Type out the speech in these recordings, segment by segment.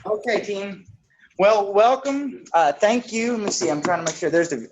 Okay, team. Well, welcome. Thank you. Let me see. I'm trying to make sure there's the.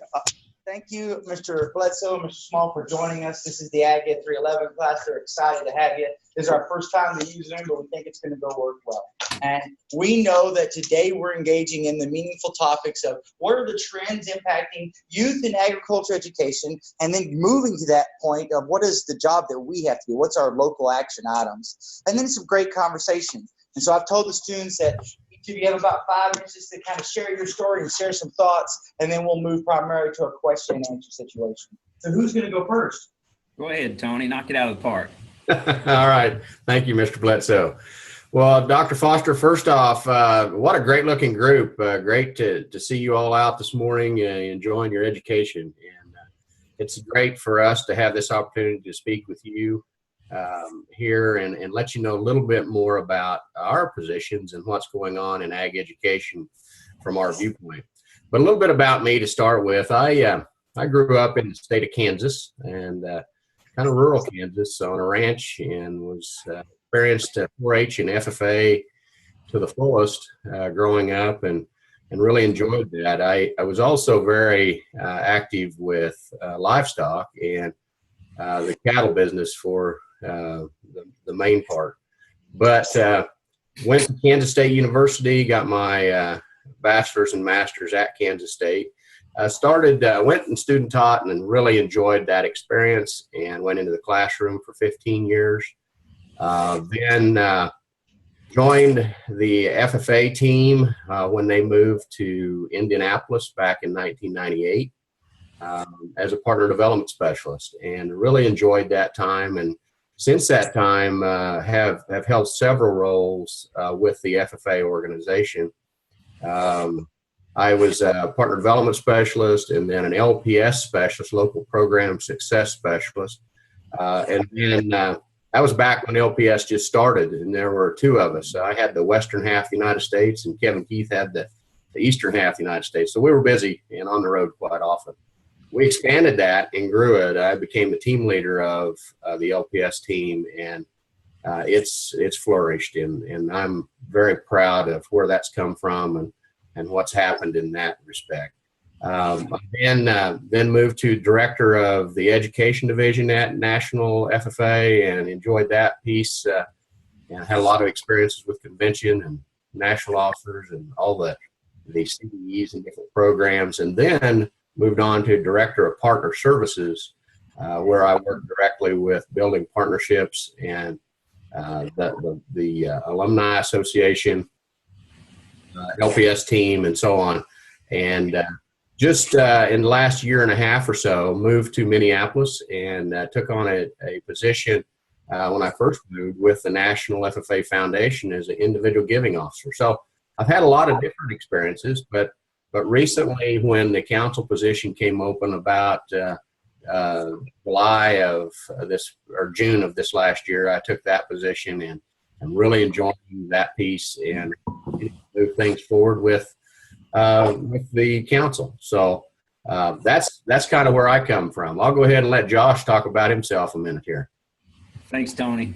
Thank you, Mr. Bledsoe, Mr. Small, for joining us. This is the Ag Ed 311 class. They're excited to have you. This is our first time to use Zoom, but we think it's going to go work well. And we know that today we're engaging in the meaningful topics of what are the trends impacting youth in agriculture education, and then moving to that point of what is the job that we have to do, what's our local action items, and then some great conversation. And so I've told the students that each of you have about 5 minutes to kind of share your story and share some thoughts, and then we'll move primarily to a question and answer situation. So who's going to go first? Go ahead, Tony. Knock it out of the park. All right. Thank you, Mr. Bledsoe. Well, Dr. Foster, first off, what a great looking group. Great to see you all out this morning enjoying your education. And it's great for us to have this opportunity to speak with you here and let you know a little bit more about our positions and what's going on in ag education from our viewpoint. But a little bit about me to start with. I grew up in the state of Kansas, and kind of rural Kansas, on a ranch, and was experienced 4-H and FFA to the fullest growing up, and really enjoyed that. I was also very active with livestock and the cattle business for the main part. But went to Kansas State University, got my bachelor's and master's at Kansas State. Went and student taught and really enjoyed that experience, and went into the classroom for 15 years. Then joined the FFA team when they moved to Indianapolis back in 1998 as a partner development specialist, and really enjoyed that time. And since that time, have held several roles with the FFA organization. I was a partner development specialist, and then an LPS specialist, local program success specialist. And then that was back when LPS just started, and there were 2 of us. I had the western half of the United States, and Kevin Keith had the eastern half of the United States. So we were busy and on the road quite often. We expanded that and grew it. I became the team leader of the LPS team, and it's flourished, and I'm very proud of where that's come from and what's happened in that respect. Then moved to director of the education division at National FFA, and enjoyed that piece, and had a lot of experiences with convention and national officers and all the CDEs and different programs. And then moved on to director of partner services, where I work directly with building partnerships and the alumni association, LPS team, and so on. And just in the last year and a half or so, moved to Minneapolis and took on a position when I first moved with the National FFA Foundation as an individual giving officer. So I've had a lot of different experiences, but recently, when the council position came open about July of this, or June of this last year, I took that position, and I'm really enjoying that piece and move things forward with the council. So that's kind of where I come from. I'll go ahead and let Josh talk about himself a minute here. Thanks, Tony.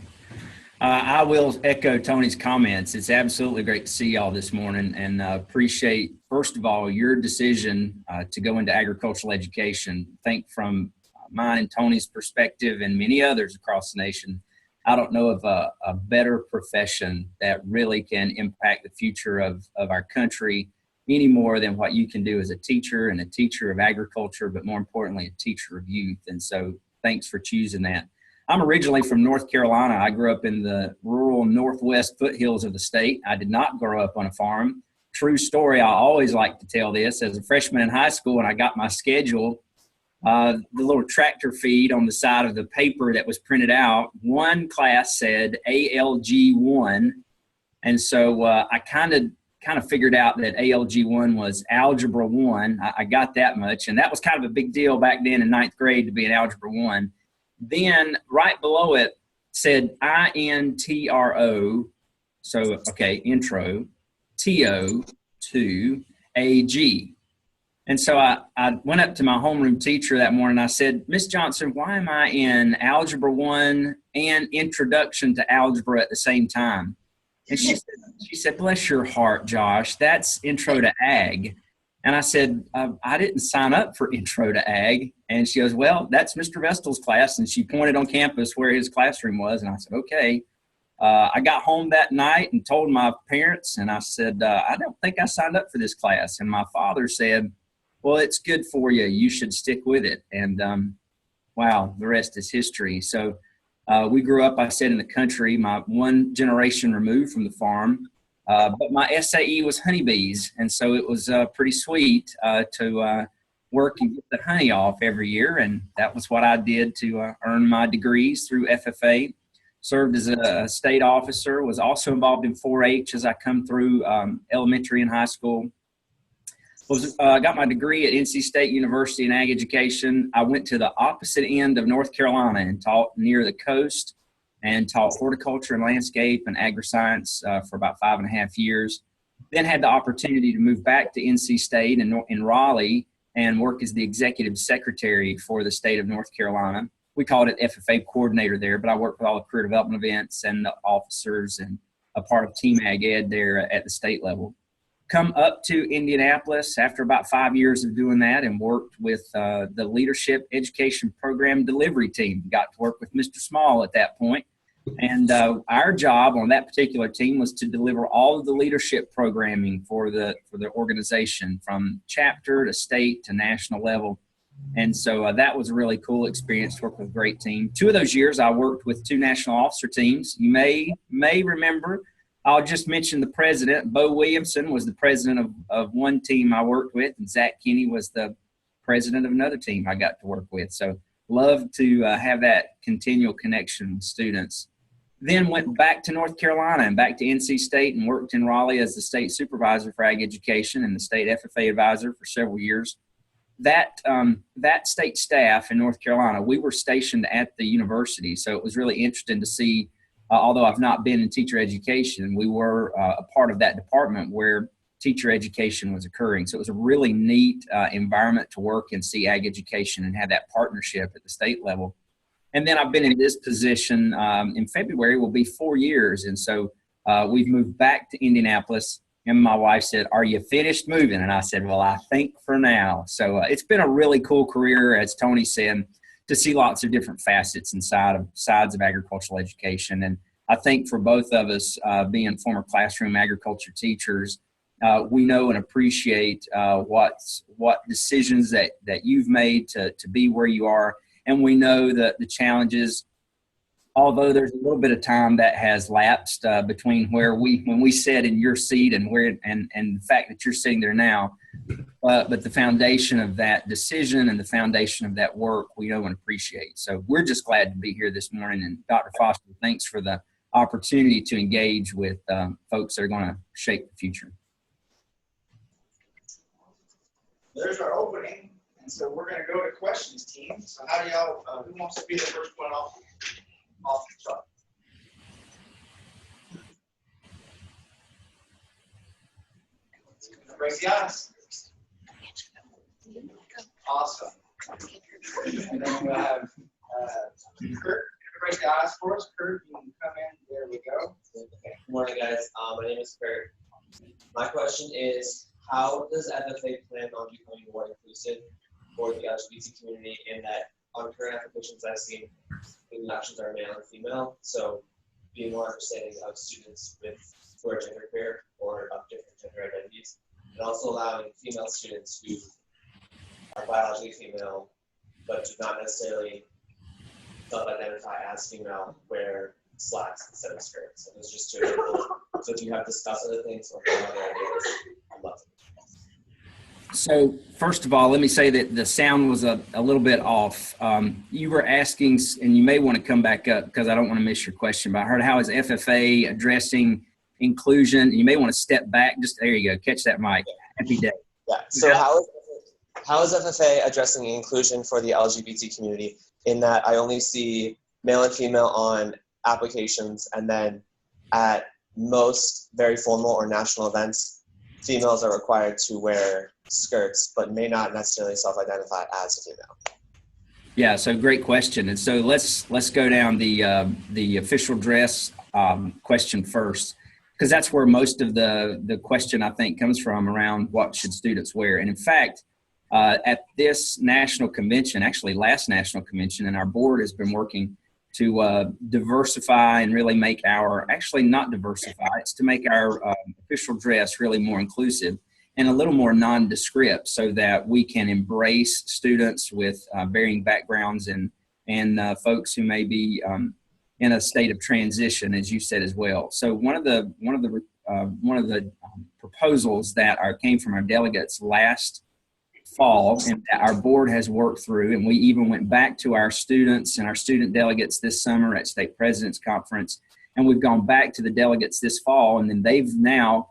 I will echo Tony's comments. It's absolutely great to see y'all this morning, and appreciate, first of all, your decision to go into agricultural education. I think from mine and Tony's perspective and many others across the nation, I don't know of a better profession that really can impact the future of our country any more than what you can do as a teacher, and a teacher of agriculture, but more importantly, a teacher of youth. And so thanks for choosing that. I'm originally from North Carolina. I grew up in the rural northwest foothills of the state. I did not grow up on a farm. True story, I always like to tell this. As a freshman in high school, when I got my schedule, the little tractor feed on the side of the paper that was printed out, one class said ALG1. And so I kind of figured out that ALG1 was Algebra 1. I got that much. And that was kind of a big deal back then in ninth grade to be an Algebra 1. Then right below it said INTRO, so, okay, intro, TO, AG. And so I went up to my homeroom teacher that morning. I said, Miss Johnson, why am I in Algebra 1 and Introduction to Algebra at the same time? And she said, bless your heart, Josh, that's Intro to Ag. And I said, I didn't sign up for Intro to Ag. And she goes, well, that's Mr. Vestal's class. And she pointed on campus where his classroom was. And I said, okay. I got home that night and told my parents. And I said, I don't think I signed up for this class. And my father said, well, it's good for you. You should stick with it. And wow, the rest is history. So we grew up, I said, in the country, my one generation removed from the farm. But my SAE was honeybees, and so it was pretty sweet to work and get the honey off every year, and that was what I did to earn my degrees through FFA. Served as a state officer, was also involved in 4-H as I come through elementary and high school. Got my degree at NC State University in ag education. I went to the opposite end of North Carolina and taught near the coast, and taught horticulture and landscape and agri-science for about 5.5 years. Then had the opportunity to move back to NC State in Raleigh and work as the executive secretary for the state of North Carolina. We called it FFA coordinator there, but I worked with all the career development events and the officers and a part of Team Ag Ed there at the state level. Come up to Indianapolis after about 5 years of doing that and worked with the leadership education program delivery team. Got to work with Mr. Small at that point. And our job on that particular team was to deliver all of the leadership programming for the organization, from chapter to state to national level. And so that was a really cool experience to work with a great team. 2 of those years I worked with 2 national officer teams. You may remember, I'll just mention the president. Bo Williamson was the president of one team I worked with, and Zach Kinney was the president of another team I got to work with. So love to have that continual connection with students. Then went back to North Carolina and back to NC State and worked in Raleigh as the state supervisor for ag education and the state FFA advisor for several years. That state staff in North Carolina, we were stationed at the university, so it was really interesting to see, although I've not been in teacher education, we were a part of that department where teacher education was occurring. So it was a really neat environment to work and see ag education and have that partnership at the state level. And then I've been in this position in February will be 4 years. And so we've moved back to Indianapolis, and my wife said, are you finished moving? And I said, well, I think for now. So it's been a really cool career, as Tony said, to see lots of different facets and sides of agricultural education. And I think for both of us being former classroom agriculture teachers, we know and appreciate what decisions that you've made to be where you are. And we know that the challenges, although there's a little bit of time that has lapsed between when we sat in your seat and the fact that you're sitting there now, but the foundation of that decision and the foundation of that work we know and appreciate. So we're just glad to be here this morning. And Dr. Foster, thanks for the opportunity to engage with folks that are going to shape the future. There's our opening. And so we're going to go to questions, team. So how do y'all, who wants to be the first one off the top? break the ice. Awesome. And then we'll have Kurt break the ice for us. Kurt, you can come in. There we go. Good morning, guys. My name is Kurt. My question is, how does FFA plan on becoming more inclusive for the LGBT community in that on current applications I've seen, the options are male and female, so being more understanding of students who are genderqueer or of different gender identities, and also allowing female students who are biologically female but do not necessarily self-identify as female wear slacks instead of skirts. And those are just two examples. So if you have discussed other things or other ideas, I'd love to. So first of all, let me say that the sound was a little bit off. You were asking, and you may want to come back up because I don't want to miss your question, but I heard how is FFA addressing inclusion? You may want to step back. Just there you go. Catch that mic. Happy day. Yeah. So how is FFA addressing inclusion for the LGBT community in that I only see male and female on applications, and then at most very formal or national events, females are required to wear skirts, but may not necessarily self-identify as a female? Yeah, so great question. And so let's go down the official dress question first, because that's where most of the question I think comes from around what should students wear. And in fact, at this national convention, actually last national convention, and our board has been working to diversify and really make actually not diversify, it's to make our official dress really more inclusive and a little more nondescript so that we can embrace students with varying backgrounds and folks who may be in a state of transition, as you said as well. So one of the proposals that came from our delegates last fall and that our board has worked through, and we even went back to our students and our student delegates this summer at State President's Conference, and we've gone back to the delegates this fall, and then they've now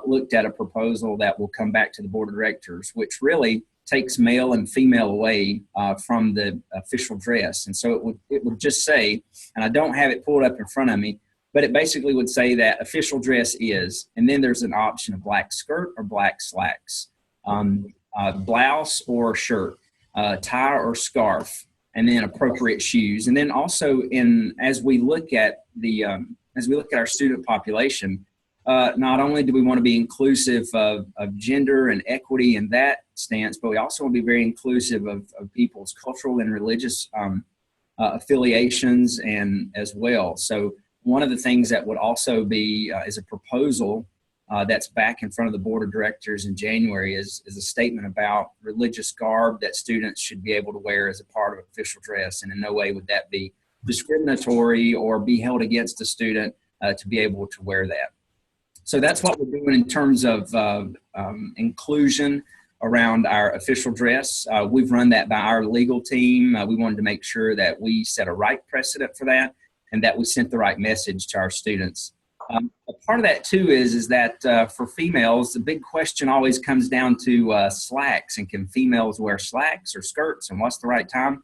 looked at a proposal that will come back to the board of directors, which really takes male and female away from the official dress. And so it would just say, and I don't have it pulled up in front of me, but it basically would say that official dress is, and then there's an option of black skirt or black slacks, blouse or shirt, tie or scarf, and then appropriate shoes. And then also as we look at our student population, not only do we want to be inclusive of gender and equity in that stance, but we also want to be very inclusive of people's cultural and religious affiliations and as well. So one of the things that would also be is a proposal that's back in front of the board of directors in January is a statement about religious garb that students should be able to wear as a part of official dress. And in no way would that be discriminatory or be held against a student to be able to wear that. So that's what we're doing in terms of inclusion around our official dress. We've run that by our legal team. We wanted to make sure that we set a right precedent for that and that we sent the right message to our students. A part of that too is that for females, the big question always comes down to slacks, and can females wear slacks or skirts, and what's the right time?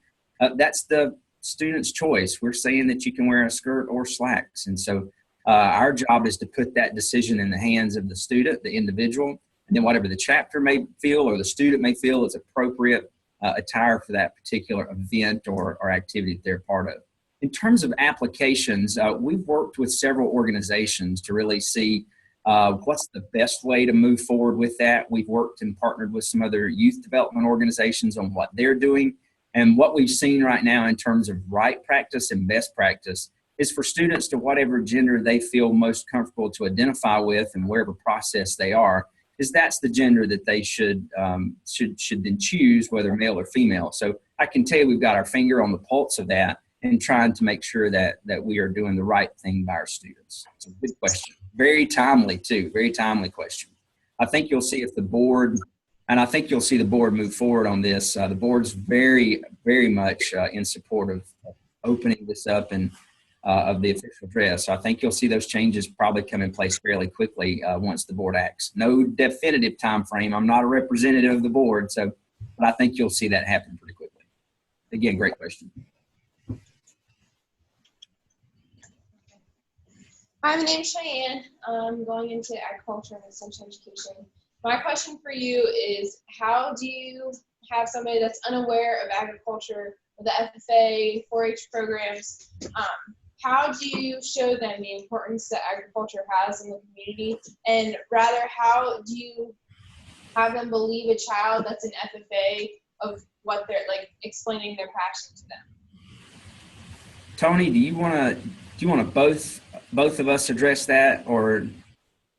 That's the student's choice. We're saying that you can wear a skirt or slacks, and so our job is to put that decision in the hands of the student, the individual, and then whatever the chapter may feel or the student may feel is appropriate attire for that particular event or activity that they're part of. In terms of applications, we've worked with several organizations to really see what's the best way to move forward with that. We've worked and partnered with some other youth development organizations on what they're doing. And what we've seen right now in terms of right practice and best practice is for students to whatever gender they feel most comfortable to identify with and wherever process they are, is that's the gender that they should then choose, whether male or female. So I can tell you we've got our finger on the pulse of that and trying to make sure that we are doing the right thing by our students. It's a good question. Very timely too, very timely question. I think you'll see if the board, and I think you'll see the board move forward on this. The board's very, very much in support of opening this up and of the official dress. So I think you'll see those changes probably come in place fairly quickly once the board acts. No definitive time frame. I'm not a representative of the board, but I think you'll see that happen pretty quickly. Again, great question. Hi, my name's Cheyenne. I'm going into agriculture and essential education. My question for you is, how do you have somebody that's unaware of agriculture, the FFA, 4-H programs, how do you show them the importance that agriculture has in the community? And rather, how do you have them believe a child that's an FFA of what they're like, explaining their passion to them? Tony, do you want to both of us address that, or?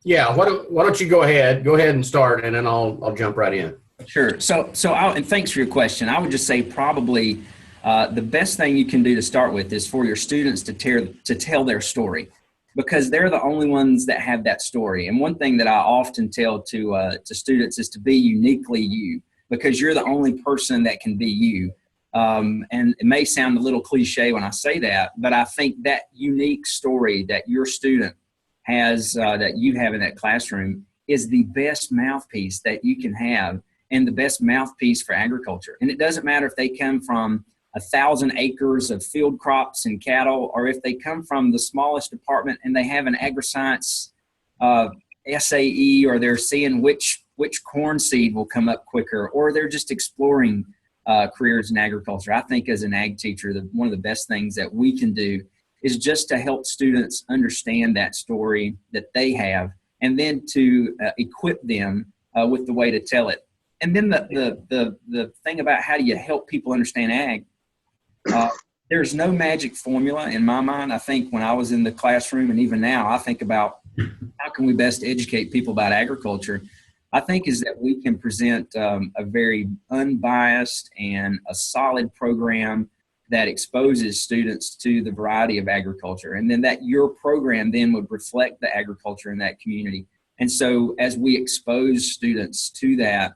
Yeah, why don't you go ahead and start, and then I'll jump right in. Sure. And thanks for your question. I would just say probably the best thing you can do to start with is for your students to tell their story, because they're the only ones that have that story. And one thing that I often tell to students is to be uniquely you, because you're the only person that can be you. And it may sound a little cliche when I say that, but I think that unique story that your student has, that you have in that classroom, is the best mouthpiece that you can have, and the best mouthpiece for agriculture. And it doesn't matter if they come from 1,000 acres of field crops and cattle, or if they come from the smallest department and they have an agri-science SAE, or they're seeing which corn seed will come up quicker, or they're just exploring careers in agriculture. I think as an ag teacher, one of the best things that we can do is just to help students understand that story that they have, and then to equip them with the way to tell it. And then the thing about how do you help people understand ag, there's no magic formula in my mind. I think when I was in the classroom, and even now, I think about how can we best educate people about agriculture. I think is that we can present a very unbiased and a solid program that exposes students to the variety of agriculture, and then that your program then would reflect the agriculture in that community. And so as we expose students to that,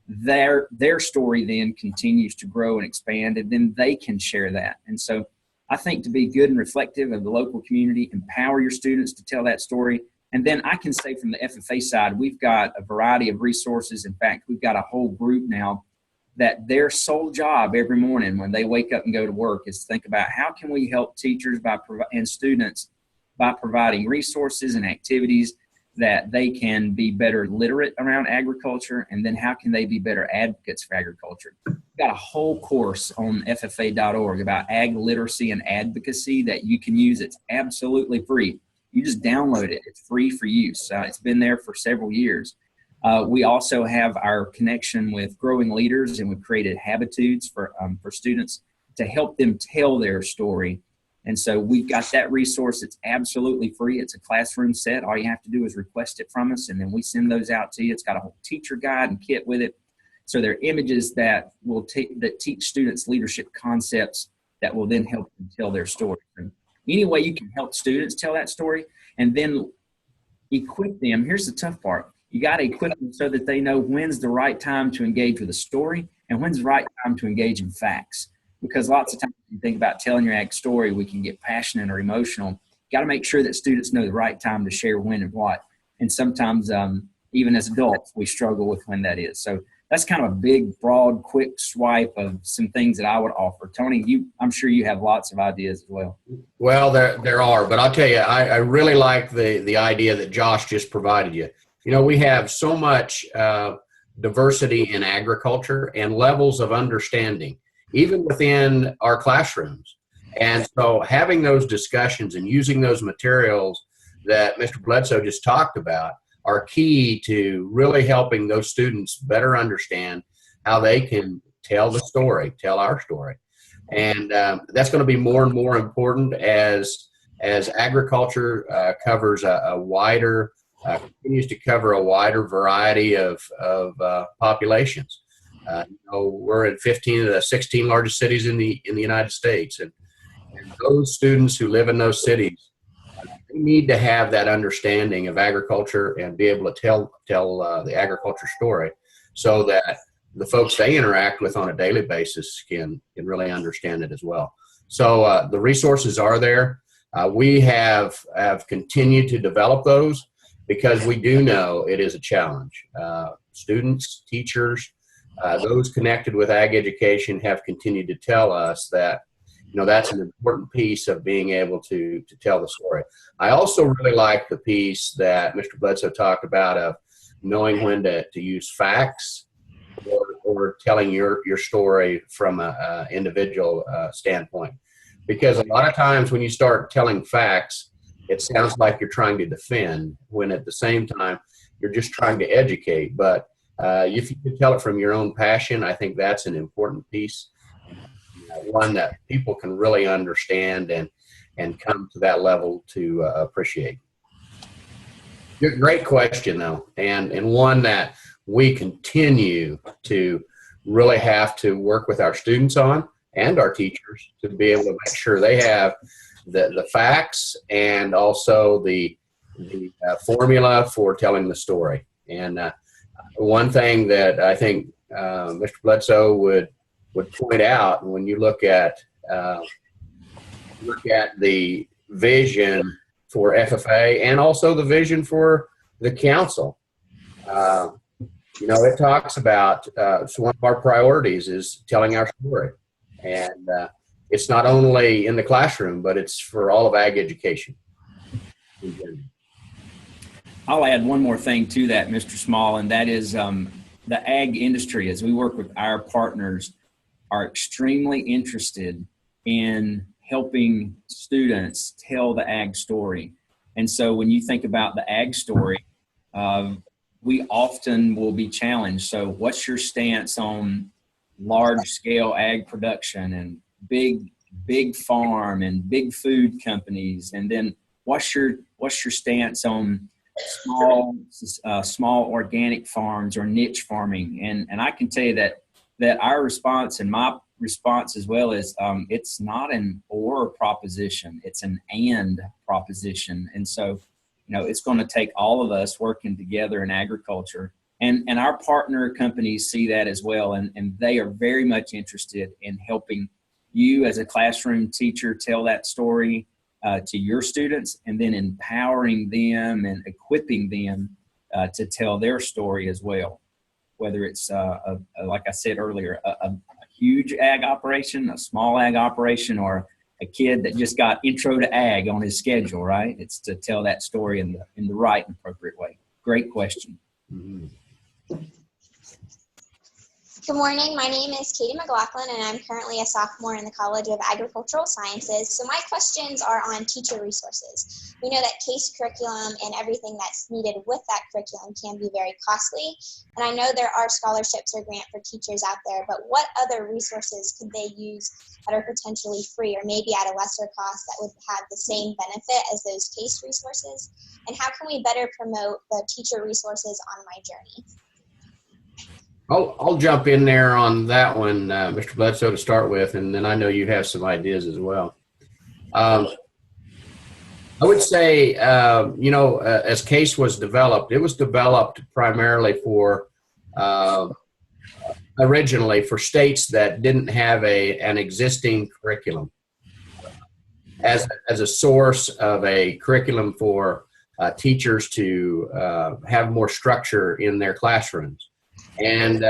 their story then continues to grow and expand, and then they can share that. And so I think to be good and reflective of the local community, empower your students to tell that story. And then I can say from the FFA side, we've got a variety of resources. In fact, we've got a whole group now that their sole job every morning when they wake up and go to work is to think about how can we help teachers and students by providing resources and activities that they can be better literate around agriculture, and then how can they be better advocates for agriculture. We've got a whole course on FFA.org about ag literacy and advocacy that you can use. It's absolutely free. You just download it. It's free for use. It's been there for several years. We also have our connection with Growing Leaders, and we've created habitudes for students to help them tell their story. And so we've got that resource. It's absolutely free. It's a classroom set. All you have to do is request it from us, and then we send those out to you. It's got a whole teacher guide and kit with it. So they're images that will that teach students leadership concepts that will then help them tell their story. And any way you can help students tell that story and then equip them. Here's the tough part. You got to equip them so that they know when's the right time to engage with a story and when's the right time to engage in facts. Because lots of times when you think about telling your ag story, we can get passionate or emotional. You got to make sure that students know the right time to share when and what. And sometimes, even as adults, we struggle with when that is. So that's kind of a big, broad, quick swipe of some things that I would offer. Tony, I'm sure you have lots of ideas as well. Well, there are, but I'll tell you, I really like the idea that Josh just provided you. You know, we have so much diversity in agriculture and levels of understanding, even within our classrooms. And so having those discussions and using those materials that Mr. Bledsoe just talked about are key to really helping those students better understand how they can tell the story, tell our story. And that's going to be more and more important as agriculture covers a wider, continues to cover a wider variety of populations. We're in 15 of the 16 largest cities in the United States, and those students who live in those cities, they need to have that understanding of agriculture and be able to tell the agriculture story, so that the folks they interact with on a daily basis can really understand it as well. So the resources are there. We have continued to develop those because we do know it is a challenge. Students, teachers, those connected with ag education have continued to tell us that, that's an important piece of being able to tell the story. I also really like the piece that Mr. Bledsoe talked about of knowing when to use facts or telling your story from a individual standpoint. Because a lot of times when you start telling facts, it sounds like you're trying to defend, when at the same time you're just trying to educate. But if you can tell it from your own passion, I think that's an important piece, one that people can really understand and come to that level to appreciate. Great question, though, and one that we continue to really have to work with our students on and our teachers to be able to make sure they have the facts and also the formula for telling the story. And one thing that I think Mr. Bledsoe would point out when you look at the vision for FFA and also the vision for the council, it talks about so one of our priorities is telling our story, and it's not only in the classroom, but it's for all of ag education. I'll add one more thing to that, Mr. Small, and that is the ag industry, as we work with our partners, are extremely interested in helping students tell the ag story. And so when you think about the ag story, we often will be challenged. So what's your stance on large scale ag production and big farm and big food companies? And then what's your stance on small organic farms or niche farming? And I can tell you that our response and my response as well is it's not an or proposition, it's an and proposition. And so it's going to take all of us working together in agriculture, and our partner companies see that as well, and they are very much interested in helping you as a classroom teacher tell that story to your students, and then empowering them and equipping them to tell their story as well. Whether it's, like I said earlier, a huge ag operation, a small ag operation, or a kid that just got intro to ag on his schedule, right? It's to tell that story in the right and appropriate way. Great question. Mm-hmm. Good morning. My name is Katie McLaughlin, and I'm currently a sophomore in the College of Agricultural Sciences. So my questions are on teacher resources. We know that CASE curriculum and everything that's needed with that curriculum can be very costly. And I know there are scholarships or grant for teachers out there, but what other resources could they use that are potentially free or maybe at a lesser cost that would have the same benefit as those CASE resources? And how can we better promote the teacher resources on my journey? I'll jump in there on that one, Mr. Bledsoe, to start with, and then I know you have some ideas as well. I would say, as CASE was developed, it was developed primarily for, originally for states that didn't have an existing curriculum as a source of a curriculum for teachers to have more structure in their classrooms. And,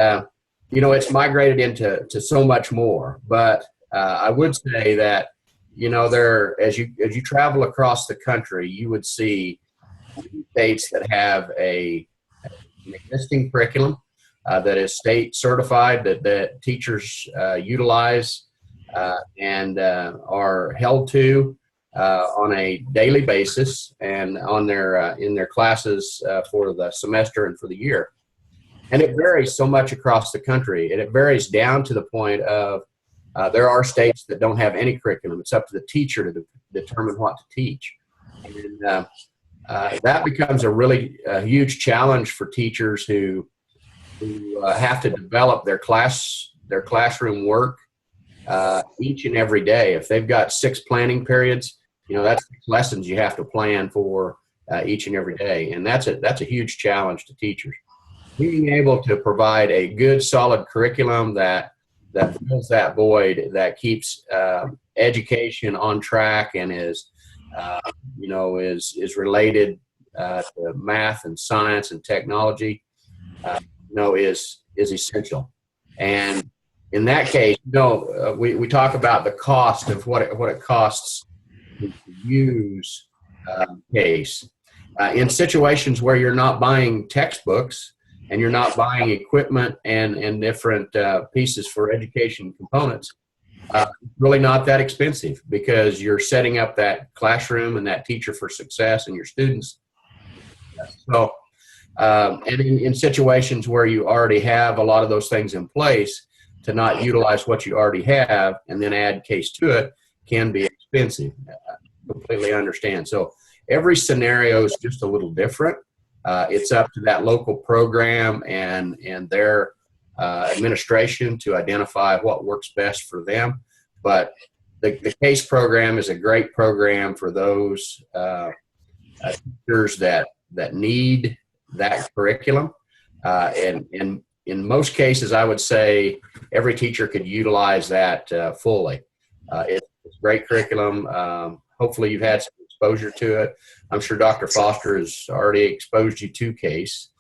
it's migrated into so much more. But I would say that, as you travel across the country, you would see states that have an existing curriculum that is state certified, that teachers utilize and are held to on a daily basis and on in their classes for the semester and for the year. And it varies so much across the country, and it varies down to the point of there are states that don't have any curriculum. It's up to the teacher to determine what to teach. And that becomes a really huge challenge for teachers who have to develop their classroom work each and every day. If they've got 6 planning periods, that's 6 lessons you have to plan for each and every day. And that's a huge challenge to teachers. Being able to provide a good, solid curriculum that fills that void, that keeps education on track and is related to math and science and technology, is essential. And in that case, we talk about the cost of what it costs to use CASE. In situations where you're not buying textbooks and you're not buying equipment and different pieces for education components, really not that expensive because you're setting up that classroom and that teacher for success and your students. So, and in situations where you already have a lot of those things in place, to not utilize what you already have and then add case to it can be expensive. Completely understand. So every scenario is just a little different. It's up to that local program and their administration to identify what works best for them. But the CASE program is a great program for those teachers that need that curriculum. And in most cases, I would say every teacher could utilize that fully. It's great curriculum. Hopefully you've had some exposure to it. I'm sure Dr. Foster has already exposed you to CASE.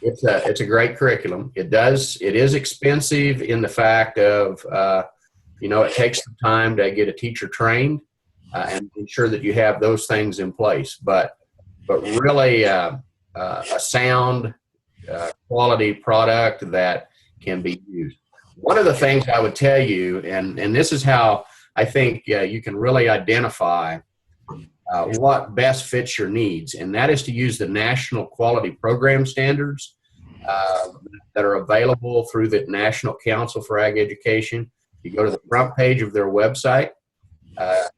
It's a great curriculum. It is expensive in the fact of, it takes some time to get a teacher trained and ensure that you have those things in place. But really a sound quality product that can be used. One of the things I would tell you, and this is how I think you can really identify what best fits your needs, and that is to use the National Quality Program Standards that are available through the National Council for Ag Education. You go to the front page of their website.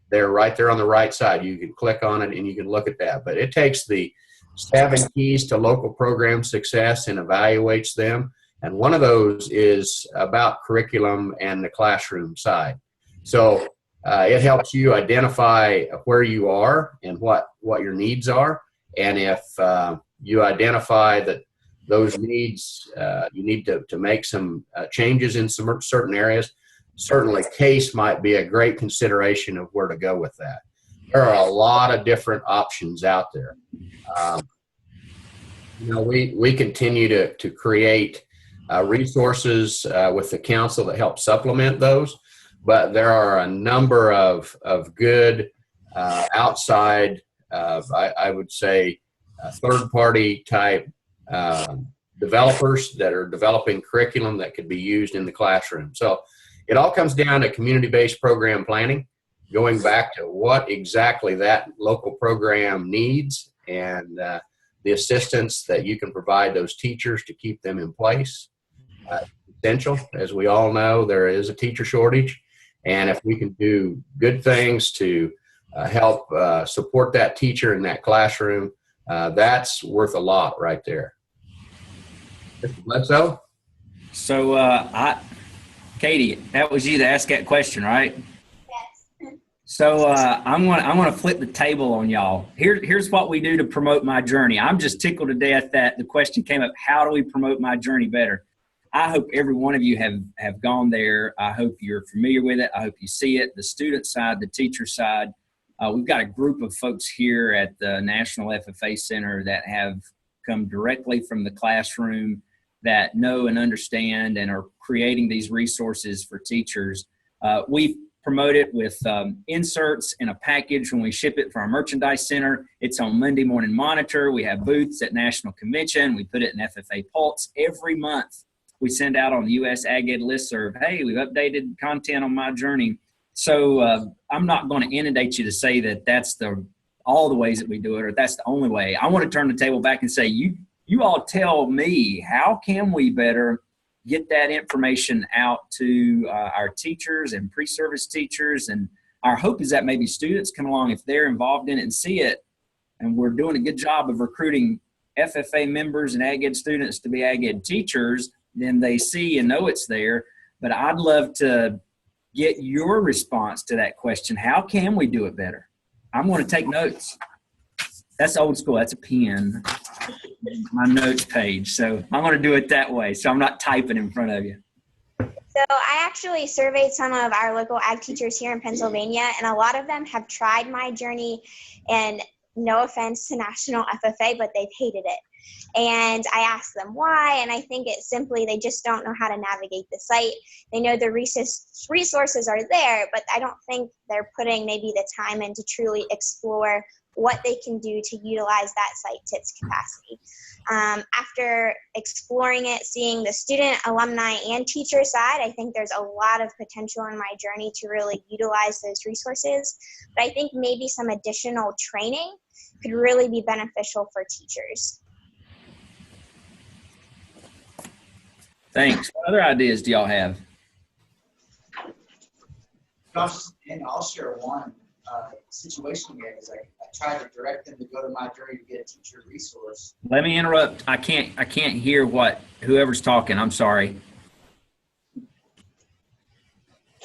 They're right there on the right side. You can click on it and you can look at that. But it takes the 7 keys to local program success and evaluates them. And one of those is about curriculum and the classroom side. So it helps you identify where you are and what your needs are. And if you identify that those needs, you need to make some changes in some certain areas, certainly CASE might be a great consideration of where to go with that. There are a lot of different options out there. We continue to create resources with the council that help supplement those, but there are a number of good outside, I would say, third-party type developers that are developing curriculum that could be used in the classroom. So it all comes down to community-based program planning, going back to what exactly that local program needs and the assistance that you can provide those teachers to keep them in place. Essential. As we all know, there is a teacher shortage, and if we can do good things to help support that teacher in that classroom, that's worth a lot right there. Mr. Bledsoe? So, Katie, that was you that asked that question, right? Yes. So I'm gonna flip the table on y'all. Here's what we do to promote my journey. I'm just tickled to death that the question came up, how do we promote my journey better? I hope every one of you have gone there. I hope you're familiar with it. I hope you see it, the student side, the teacher side. We've got a group of folks here at the National FFA Center that have come directly from the classroom that know and understand and are creating these resources for teachers. We promote it with inserts in a package when we ship it from our merchandise center. It's on Monday Morning Monitor. We have booths at National Convention. We put it in FFA Pulse every month. We send out on the U.S. Ag Ed listserv, hey, we've updated content on my journey. So I'm not going to inundate you to say that that's all the ways that we do it or that's the only way. I want to turn the table back and say, you all tell me, how can we better get that information out to our teachers and pre-service teachers? And our hope is that maybe students come along if they're involved in it and see it. And we're doing a good job of recruiting FFA members and Ag Ed students to be Ag Ed teachers. Then they see and know it's there. But I'd love to get your response to that question. How can we do it better? I'm going to take notes. That's old school. That's a pen. My notes page. So I'm going to do it that way. So I'm not typing in front of you. So I actually surveyed some of our local ag teachers here in Pennsylvania, and a lot of them have tried my journey, and no offense to National FFA, but they've hated it. And I asked them why, and I think it's simply they just don't know how to navigate the site. They know the resources are there, but I don't think they're putting maybe the time in to truly explore what they can do to utilize that site to its capacity. After exploring it, seeing the student, alumni, and teacher side, I think there's a lot of potential in my journey to really utilize those resources. But I think maybe some additional training could really be beneficial for teachers. Thanks. What other ideas do y'all have? And I'll share one situation we had is I tried to direct them to go to My Journey to get a teacher resource. Let me interrupt. I can't hear what whoever's talking. I'm sorry.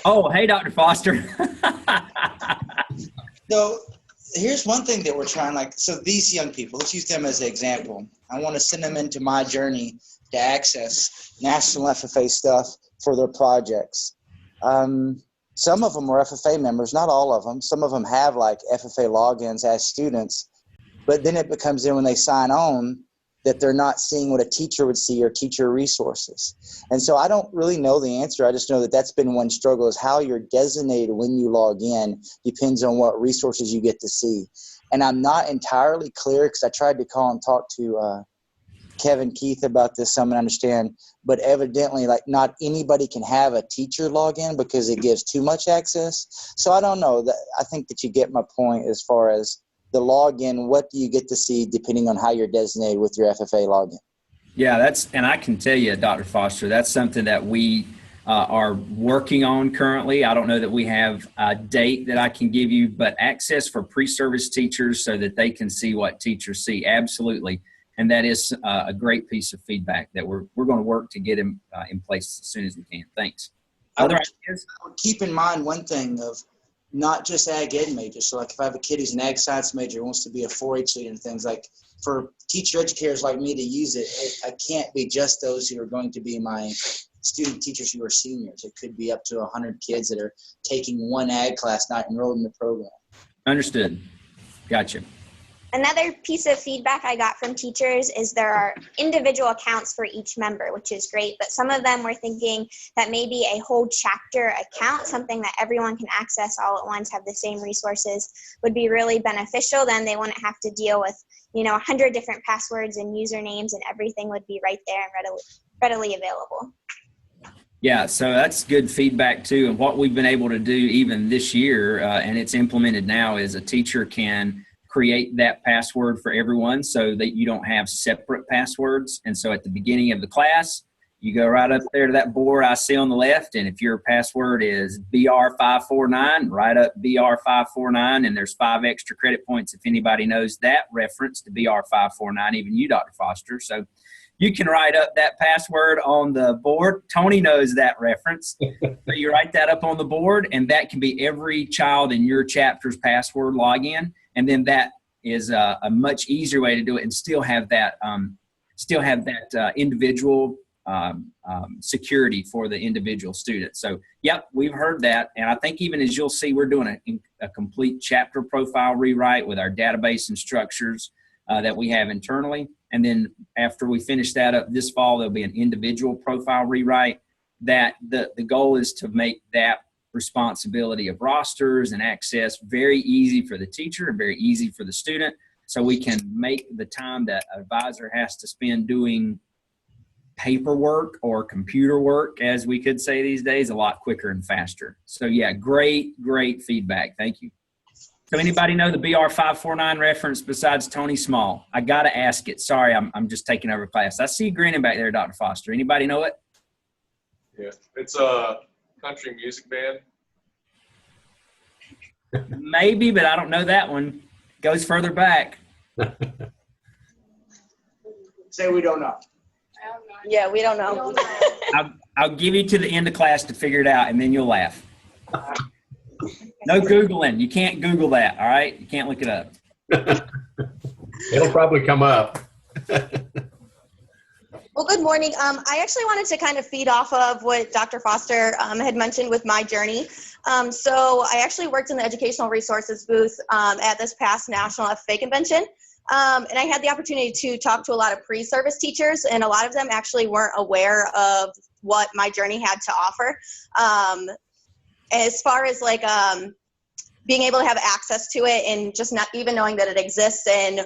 Oh, hey, Dr. Foster. So here's one thing that we're trying, so these young people, let's use them as an example. I want to send them into My Journey to access national FFA stuff for their projects. Some of them are FFA members, not all of them. Some of them have FFA logins as students, but then it becomes in when they sign on that they're not seeing what a teacher would see or teacher resources. And so I don't really know the answer. I just know that that's been one struggle, is how you're designated when you log in depends on what resources you get to see. And I'm not entirely clear, because I tried to call and talk to Kevin Keith about this some and understand, but evidently not anybody can have a teacher login because it gives too much access. So I don't know. I think that you get my point as far as the login. What do you get to see depending on how you're designated with your FFA login? Yeah, and I can tell you, Dr. Foster, that's something that we are working on currently. I don't know that we have a date that I can give you, but access for pre-service teachers so that they can see what teachers see. Absolutely. And that is a great piece of feedback that we're going to work to get in place as soon as we can. Thanks. Other ideas? I would keep in mind one thing of not just ag ed majors. So if I have a kid who's an ag science major, wants to be a 4-H leader and things, for teacher educators like me to use it, I can't be just those who are going to be my student teachers who are seniors. It could be up to 100 kids that are taking one ag class, not enrolled in the program. Understood. Gotcha. Another piece of feedback I got from teachers is there are individual accounts for each member, which is great, but some of them were thinking that maybe a whole chapter account, something that everyone can access all at once, have the same resources, would be really beneficial. Then they wouldn't have to deal with 100 different passwords and usernames, and everything would be right there and readily available. Yeah, so that's good feedback too. And what we've been able to do even this year, and it's implemented now, is a teacher can create that password for everyone so that you don't have separate passwords. And so at the beginning of the class, you go right up there to that board I see on the left, and if your password is BR549, write up BR549, and there's 5 extra credit points if anybody knows that reference to BR549, even you, Dr. Foster. So you can write up that password on the board. Tony knows that reference. So you write that up on the board, and that can be every child in your chapter's password login. And then that is a much easier way to do it and still have that individual security for the individual student. So, yep, we've heard that. And I think even as you'll see, we're doing a complete chapter profile rewrite with our database and structures that we have internally. And then after we finish that up this fall, there'll be an individual profile rewrite. That the goal is to make that responsibility of rosters and access very easy for the teacher and very easy for the student, so we can make the time that an advisor has to spend doing paperwork or computer work, as we could say these days, a lot quicker and faster. So yeah, great feedback. Thank you. So anybody know the BR549 reference besides Tony Small? I got to ask it. Sorry, I'm just taking over class. I see you grinning back there, Dr. Foster. Anybody know it? Yeah, it's a country music band. Maybe, but I don't know that one. Goes further back. Say we don't know. Yeah, we don't know. I'll give you to the end of class to figure it out, and then you'll laugh. No Googling. You can't Google that, all right? You can't look it up. It'll probably come up. Well, good morning. I actually wanted to kind of feed off of what Dr. Foster had mentioned with my journey. So I actually worked in the educational resources booth at this past National FFA convention. And I had the opportunity to talk to a lot of pre-service teachers, and a lot of them actually weren't aware of what my journey had to offer. As far as being able to have access to it and just not even knowing that it exists and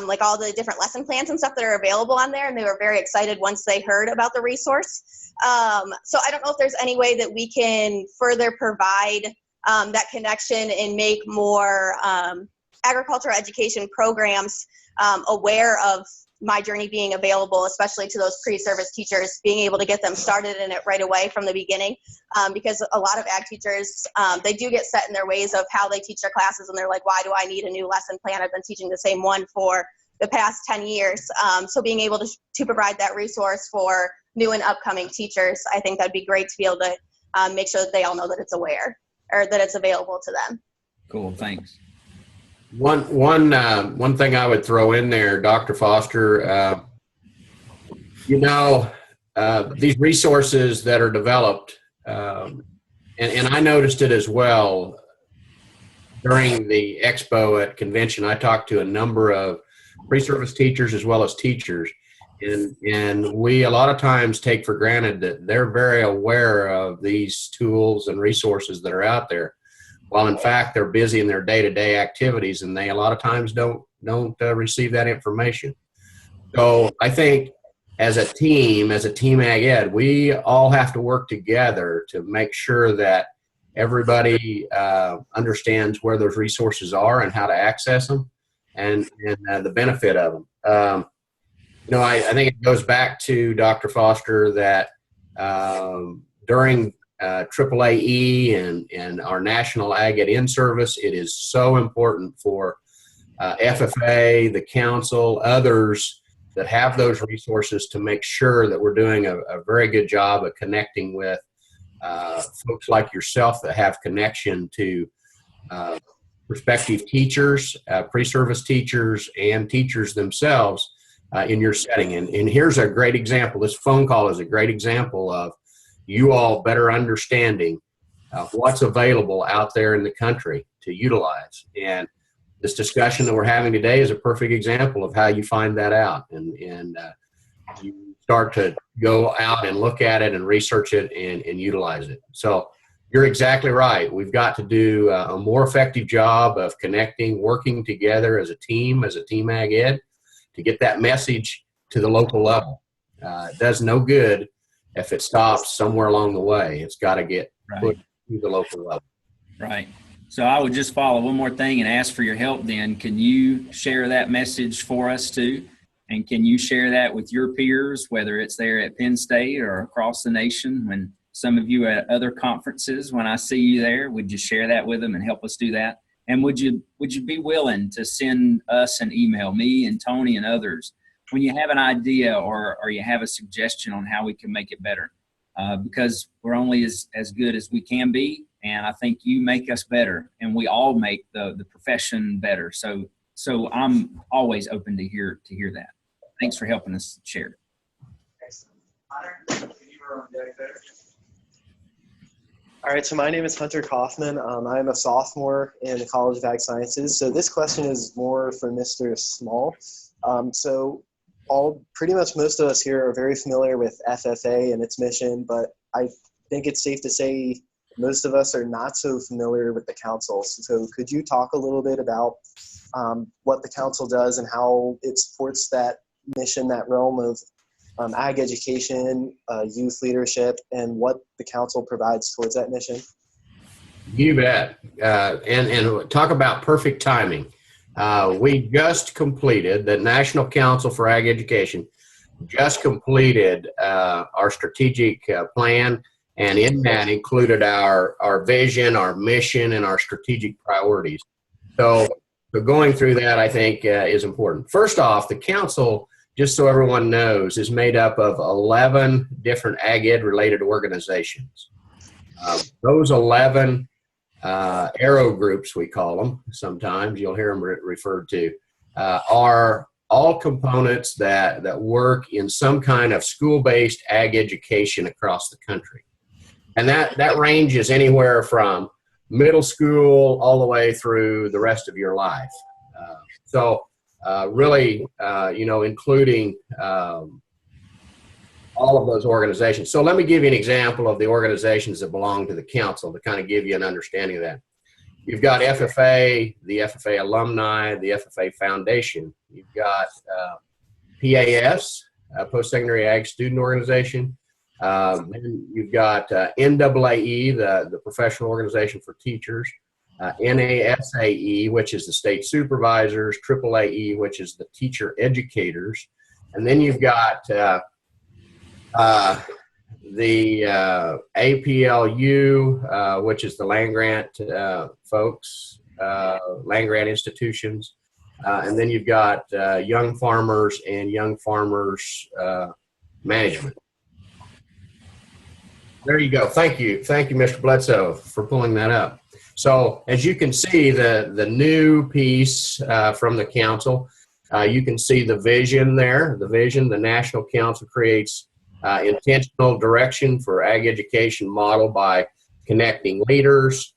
like all the different lesson plans and stuff that are available on there. And they were very excited once they heard about the resource. So I don't know if there's any way that we can further provide that connection and make more agricultural education programs aware of My Journey being available, especially to those pre-service teachers, being able to get them started in it right away from the beginning. Because a lot of ag teachers, they do get set in their ways of how they teach their classes, and they're like, why do I need a new lesson plan? I've been teaching the same one for the past 10 years. So being able to provide that resource for new and upcoming teachers, I think that'd be great to be able to make sure that they all know that it's aware or that it's available to them. Cool, thanks. One thing I would throw in there, Dr. Foster, these resources that are developed, and I noticed it as well during the expo at convention. I talked to a number of pre-service teachers as well as teachers, and we a lot of times take for granted that they're very aware of these tools and resources that are out there, while in fact they're busy in their day-to-day activities, and they a lot of times don't receive that information. So I think as a team ag ed, we all have to work together to make sure that everybody understands where those resources are and how to access them, and the benefit of them. I think it goes back to Dr. Foster that during AEE and our National Ag Ed In-Service, it is so important for FFA, the council, others that have those resources to make sure that we're doing a very good job of connecting with folks like yourself that have connection to prospective teachers, pre-service teachers, and teachers themselves in your setting. And here's a great example. This phone call is a great example of you all better understanding what's available out there in the country to utilize. And this discussion that we're having today is a perfect example of how you find that out. And you start to go out and look at it and research it and utilize it. So you're exactly right. We've got to do a more effective job of connecting, working together as a team ag ed, to get that message to the local level. It does no good if it stops somewhere along the way. It's got to get put to the local level. Right. So I would just follow one more thing and ask for your help then. Can you share that message for us too? And can you share that with your peers, whether it's there at Penn State or across the nation? When some of you at other conferences, when I see you there, would you share that with them and help us do that? And would you be willing to send us an email, me and Tony and others, when you have an idea or you have a suggestion on how we can make it better? Because we're only as good as we can be, and I think you make us better, and we all make the profession better. So I'm always open to hear that. Thanks for helping us share. Excellent. All right, so my name is Hunter Kaufman. I'm a sophomore in the College of Ag Sciences. So this question is more for Mr. Small. Pretty much most of us here are very familiar with FFA and its mission, but I think it's safe to say most of us are not so familiar with the council. So could you talk a little bit about what the council does and how it supports that mission, that realm of ag education, youth leadership, and what the council provides towards that mission? You bet. And talk about perfect timing. We just completed, the National Council for Ag Education just completed our strategic plan, and in that included our vision, our mission, and our strategic priorities. So going through that, I think, is important. First off, the council, just so everyone knows, is made up of 11 different ag ed related organizations. Those 11 arrow groups, we call them, sometimes you'll hear them referred to, are all components that work in some kind of school-based ag education across the country. And that ranges anywhere from middle school all the way through the rest of your life. Really, including all of those organizations. So let me give you an example of the organizations that belong to the council to kind of give you an understanding of that. You've got FFA, the FFA alumni, the FFA Foundation. You've got PAS, Post-Secondary Ag Student Organization. Then you've got NAAE, the professional organization for teachers. NASAE, which is the state supervisors. AAAE, which is the teacher educators. And then you've got the APLU, which is the land grant folks, land grant institutions. And then you've got young farmers and young farmers management. There you go. Thank you. Thank you, Mr. Bledsoe, for pulling that up. So as you can see, the new piece from the council, you can see the vision there. The vision, the National Council creates intentional direction for ag education model by connecting leaders,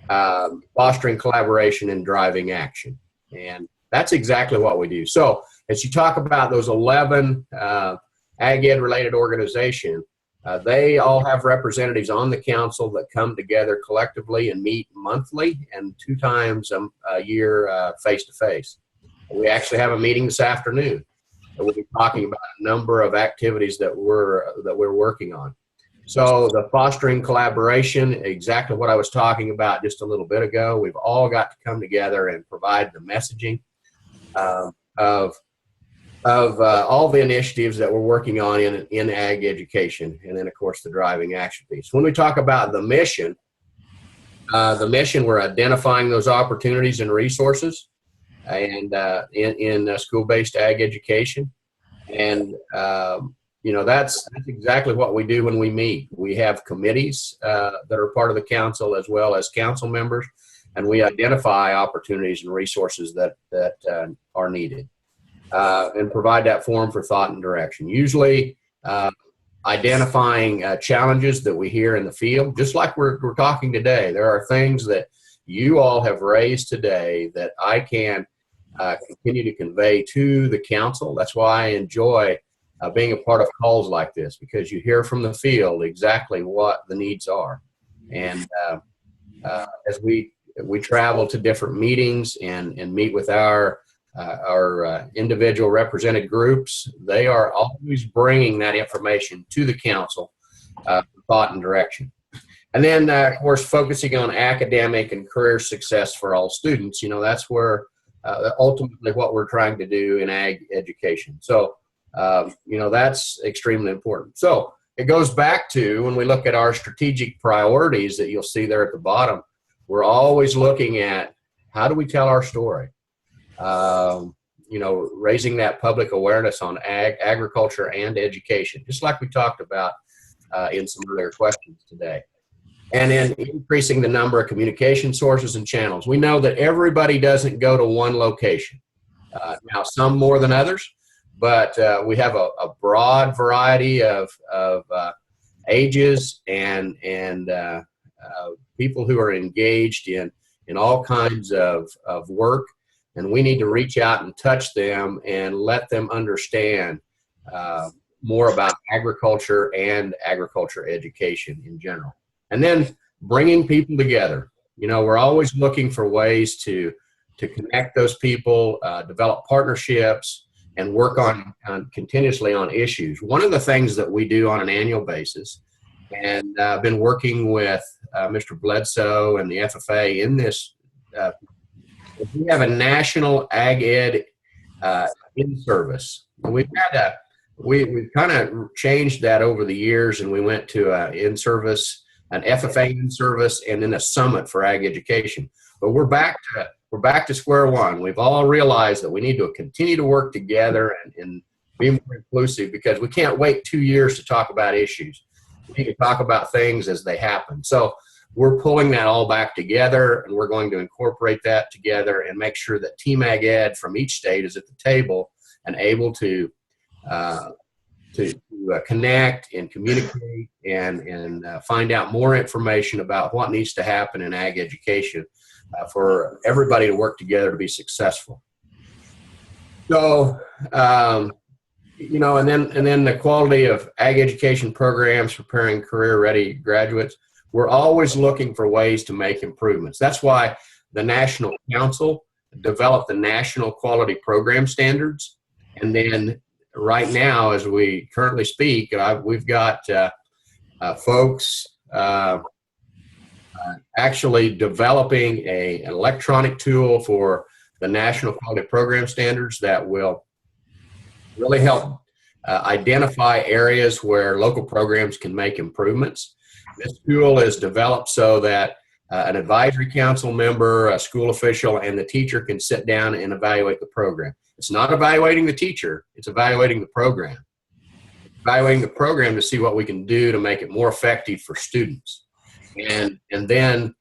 fostering collaboration, and driving action. And that's exactly what we do. So as you talk about those 11 ag ed related organizations, they all have representatives on the council that come together collectively and meet monthly and 2 times a year face to face. We actually have a meeting this afternoon. We'll be talking about a number of activities that we're working on. So the fostering collaboration, exactly what I was talking about just a little bit ago. We've all got to come together and provide the messaging of all the initiatives that we're working on in ag education, and then of course the driving action piece. When we talk about the mission, we're identifying those opportunities and resources, and in school-based ag education, and that's exactly what we do when we meet. We have committees that are part of the council as well as council members, and we identify opportunities and resources that are needed. And provide that forum for thought and direction. Usually identifying challenges that we hear in the field, just like we're talking today. There are things that you all have raised today that I can continue to convey to the council. That's why I enjoy being a part of calls like this, because you hear from the field exactly what the needs are. And as we travel to different meetings and meet with our individual represented groups, they are always bringing that information to the council for thought and direction. And then, of course, focusing on academic and career success for all students. That's where ultimately what we're trying to do in ag education. So, that's extremely important. So it goes back to when we look at our strategic priorities that you'll see there at the bottom, we're always looking at how do we tell our story? Raising that public awareness on agriculture and education, just like we talked about in some earlier questions today. And then increasing the number of communication sources and channels. We know that everybody doesn't go to one location. Now, some more than others, but we have a broad variety of ages and people who are engaged in all kinds of work. And we need to reach out and touch them and let them understand more about agriculture and agriculture education in general. And then bringing people together. We're always looking for ways to connect those people, develop partnerships, and work on continuously on issues. One of the things that we do on an annual basis, and I've been working with Mr. Bledsoe and the FFA in this, we have a national ag ed in-service. We've kind of changed that over the years, and we went to in-service, an FFA in-service, and then a summit for ag education. But we're back to square one. We've all realized that we need to continue to work together and be more inclusive, because we can't wait 2 years to talk about issues. We need to talk about things as they happen. So we're pulling that all back together, and we're going to incorporate that together and make sure that Team Ag Ed from each state is at the table and able to connect and communicate and find out more information about what needs to happen in ag education for everybody to work together to be successful. So, and then the quality of ag education programs preparing career-ready graduates. We're always looking for ways to make improvements. That's why the National Council develop the National Quality Program Standards. And then right now, as we currently speak, we've got folks actually developing an electronic tool for the National Quality Program Standards that will really help identify areas where local programs can make improvements. This tool is developed so that an advisory council member, a school official, and the teacher can sit down and evaluate the program. It's not evaluating the teacher, it's evaluating the program. Evaluating the program to see what we can do to make it more effective for students. And then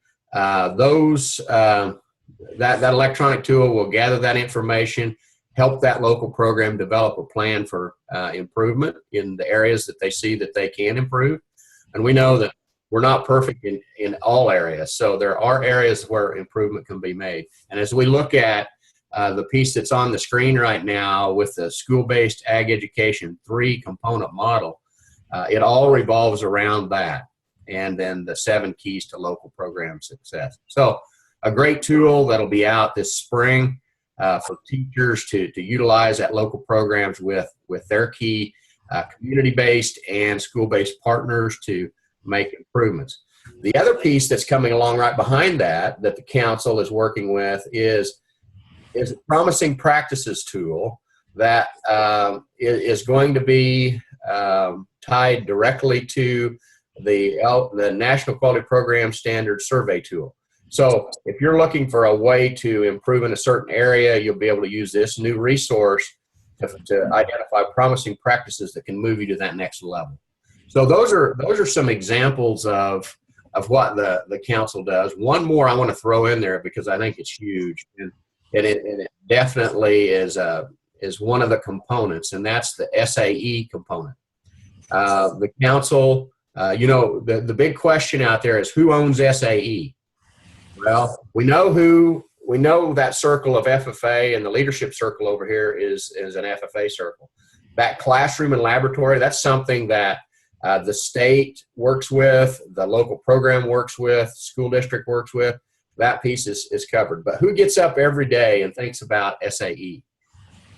that electronic tool will gather that information, help that local program develop a plan for improvement in the areas that they see that they can improve. And we know that we're not perfect in all areas, so there are areas where improvement can be made. And as we look at the piece that's on the screen right now with the school-based ag education 3-component model, it all revolves around that, and then the 7 keys to local program success. So a great tool that'll be out this spring for teachers to utilize at local programs with their key community-based and school-based partners to make improvements. The other piece that's coming along right behind that the council is working with is a promising practices tool that is going to be tied directly to the National Quality Program Standards Survey tool. So if you're looking for a way to improve in a certain area, you'll be able to use this new resource to identify promising practices that can move you to that next level. So those are some examples of what the council does. One more I want to throw in there because I think it's huge, and it definitely is one of the components, and that's the SAE component. The council, the big question out there is who owns SAE? Well, we know that circle of FFA, and the leadership circle over here is an FFA circle. That classroom and laboratory, that's something that the state works with, the local program works with, school district works with. That piece is covered. But who gets up every day and thinks about SAE?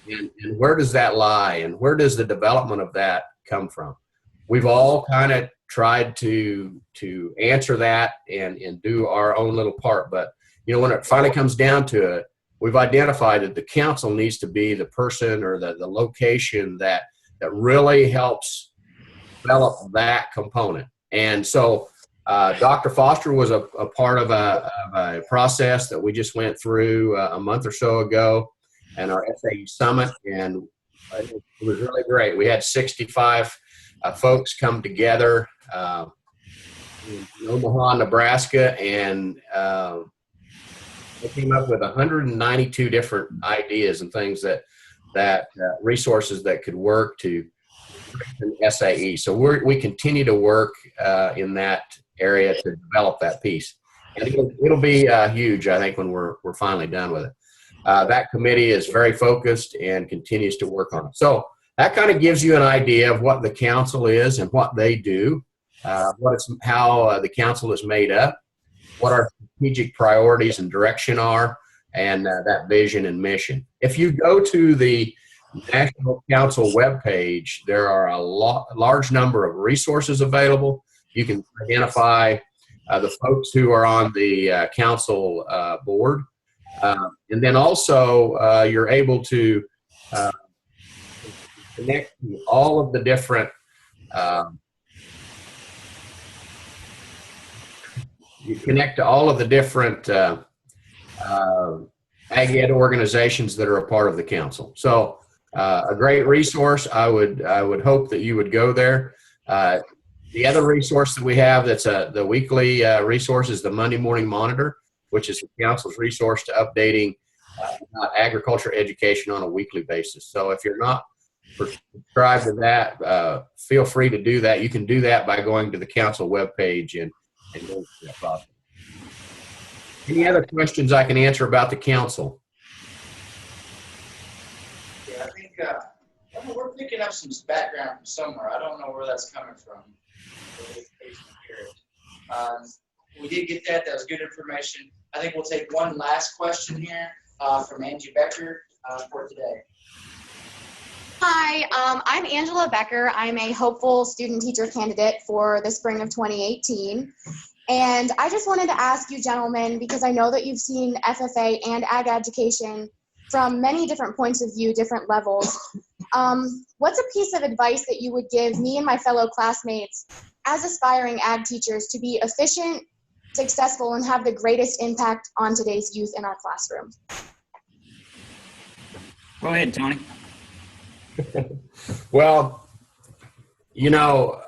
And where does that lie? And where does the development of that come from? We've all kind of tried to answer that and do our own little part. But, when it finally comes down to it, we've identified that the council needs to be the person or the location that really helps develop that component. And so Dr. Foster was a part of a process that we just went through a month or so ago and our SAE Summit, and it was really great. We had 65 folks come together in Omaha, Nebraska, and they came up with 192 different ideas and things that resources that could work to SAE. So we continue to work in that area to develop that piece, and it'll be huge, I think, when we're finally done with it. That committee is very focused and continues to work on it. So that kind of gives you an idea of what the council is and what they do, how the council is made up, what our strategic priorities and direction are, and that vision and mission. If you go to the National Council webpage, there are a large number of resources available. You can identify the folks who are on the council board. And then also you're able to connect to all of the different ag ed organizations that are a part of the council. So a great resource. I would hope that you would go there. The other resource that we have that's the weekly resource is the Monday Morning Monitor, which is the council's resource to updating agriculture education on a weekly basis. So if you're not subscribed to that, feel free to do that. You can do that by going to the council webpage and going through that process. Any other questions I can answer about the council? Yeah, I think we're picking up some background from somewhere. I don't know where that's coming from. We did get that. That was good information. I think we'll take one last question here from Angie Becker for today. Hi, I'm Angela Becker. I'm a hopeful student teacher candidate for the spring of 2018. And I just wanted to ask you gentlemen, because I know that you've seen FFA and ag education from many different points of view, different levels. What's a piece of advice that you would give me and my fellow classmates as aspiring ag teachers to be efficient, successful, and have the greatest impact on today's youth in our classroom? Go ahead, Tony. Well, you know,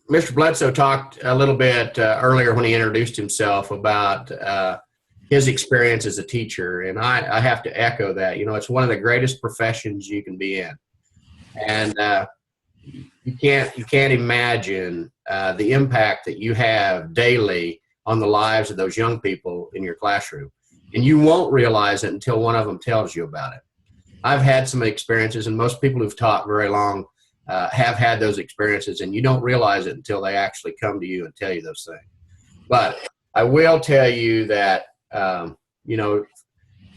Mr. Bledsoe talked a little bit earlier when he introduced himself about his experience as a teacher, and I have to echo that. You know, it's one of the greatest professions you can be in, and you can't imagine the impact that you have daily on the lives of those young people in your classroom, and you won't realize it until one of them tells you about it. I've had some experiences, and most people who've taught very long have had those experiences, and you don't realize it until they actually come to you and tell you those things. But I will tell you that, you know,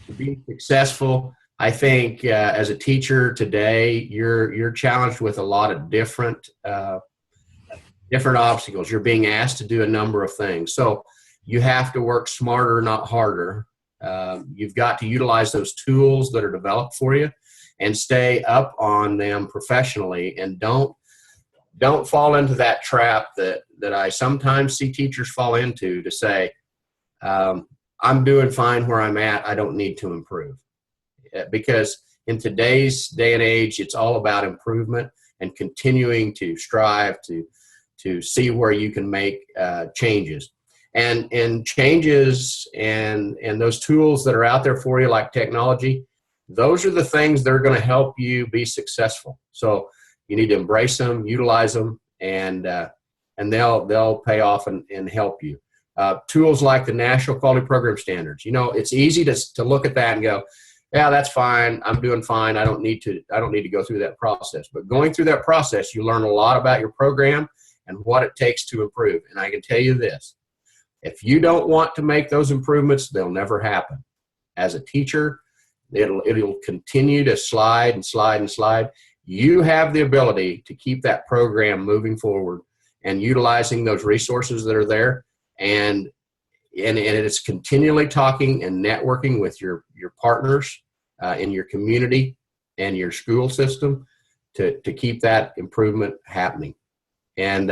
to be successful, I think as a teacher today, you're challenged with a lot of different obstacles. You're being asked to do a number of things. So you have to work smarter, not harder. You've got to utilize those tools that are developed for you and stay up on them professionally, and don't fall into that trap that I sometimes see teachers fall into, to say, I'm doing fine where I'm at, I don't need to improve. Because in today's day and age, it's all about improvement and continuing to strive to see where you can make changes. And changes and those tools that are out there for you, like technology, those are the things that are going to help you be successful. So you need to embrace them, utilize them, and they'll pay off and help you. Tools like the National Quality Program Standards. You know, it's easy to look at that and go, yeah, that's fine. I'm doing fine. I don't need to go through that process. But going through that process, you learn a lot about your program and what it takes to improve. And I can tell you this. If you don't want to make those improvements, they'll never happen. As a teacher, it'll continue to slide and slide and slide. You have the ability to keep that program moving forward and utilizing those resources that are there. And it's continually talking and networking with your partners in your community and your school system to keep that improvement happening. And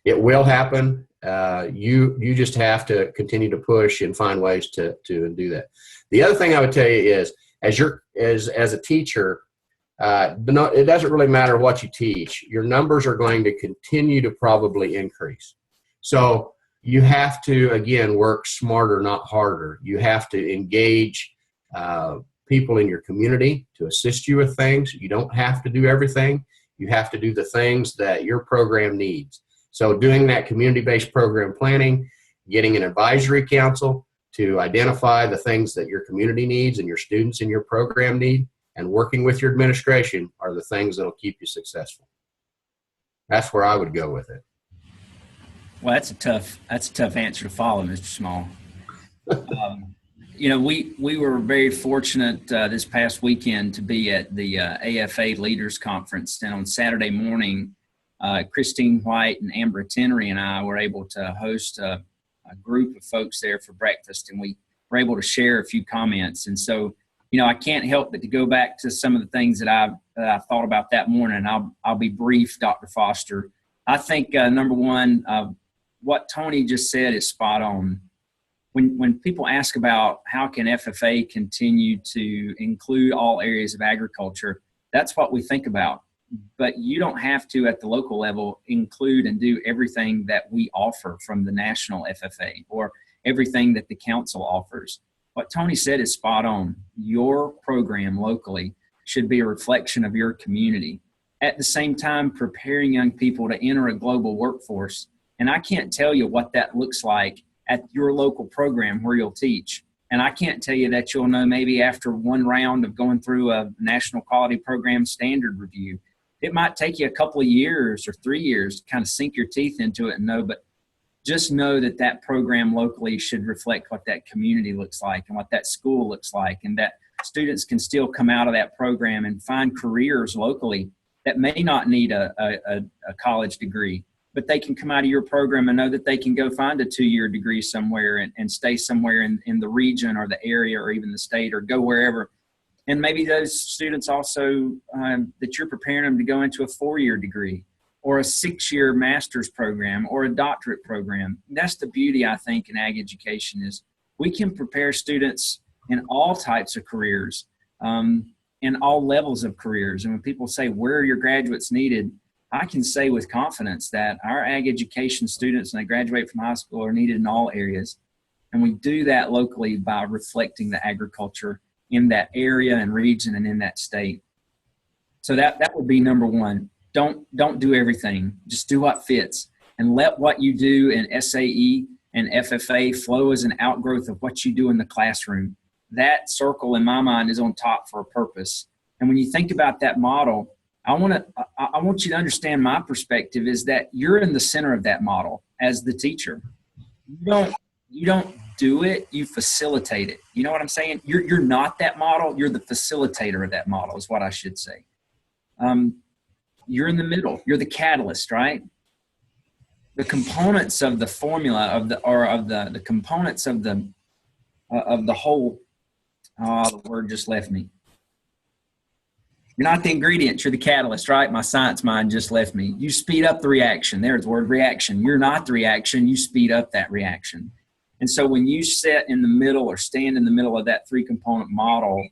it will happen. You just have to continue to push and find ways to do that. The other thing I would tell you is, as a teacher, it doesn't really matter what you teach. Your numbers are going to continue to probably increase. So you have to, again, work smarter, not harder. You have to engage people in your community to assist you with things. You don't have to do everything. You have to do the things that your program needs. So doing that community-based program planning, getting an advisory council to identify the things that your community needs and your students in your program need, and working with your administration are the things that will keep you successful. That's where I would go with it. Well, that's a tough answer to follow, Mr. Small. You know, we were very fortunate this past weekend to be at the AFA Leaders Conference, and on Saturday morning, Christine White and Amber Tenry and I were able to host a group of folks there for breakfast, and we were able to share a few comments. And so, you know, I can't help but to go back to some of the things that I thought about that morning. I'll be brief, Dr. Foster. I think number one, what Tony just said is spot on. When people ask about how can FFA continue to include all areas of agriculture, that's what we think about. But you don't have to, at the local level, include and do everything that we offer from the national FFA or everything that the council offers. What Tony said is spot on. Your program locally should be a reflection of your community. At the same time, preparing young people to enter a global workforce. And I can't tell you what that looks like at your local program where you'll teach. And I can't tell you that you'll know maybe after one round of going through a National Quality Program Standard Review. It might take you a couple of years or 3 years to kind of sink your teeth into it and know, but just know that that program locally should reflect what that community looks like and what that school looks like, and that students can still come out of that program and find careers locally that may not need a college degree, but they can come out of your program and know that they can go find a 2-year degree somewhere and stay somewhere in the region or the area or even the state or go wherever. And maybe those students also, that you're preparing them to go into a 4-year degree or a 6-year master's program or a doctorate program. That's the beauty, I think, in ag education is we can prepare students in all types of careers, in all levels of careers. And when people say, where are your graduates needed? I can say with confidence that our ag education students, when they graduate from high school, are needed in all areas. And we do that locally by reflecting the agriculture in that area and region and in that state. So that would be number one. Don't do everything. Just do what fits, and let what you do in SAE and FFA flow as an outgrowth of what you do in the classroom. That circle in my mind is on top for a purpose. And when you think about that model, I want you to understand my perspective is that you're in the center of that model as the teacher. You don't do it, you facilitate it. You know what I'm saying? You're not that model, you're the facilitator of that model is what I should say. You're in the middle, you're the catalyst, right? The components of the formula the components of the whole, the word just left me. You're not the ingredients, you're the catalyst, right? My science mind just left me. You speed up the reaction. There's the word reaction. You're not the reaction, you speed up that reaction. And so when you sit in the middle or stand in the middle of that 3-component model,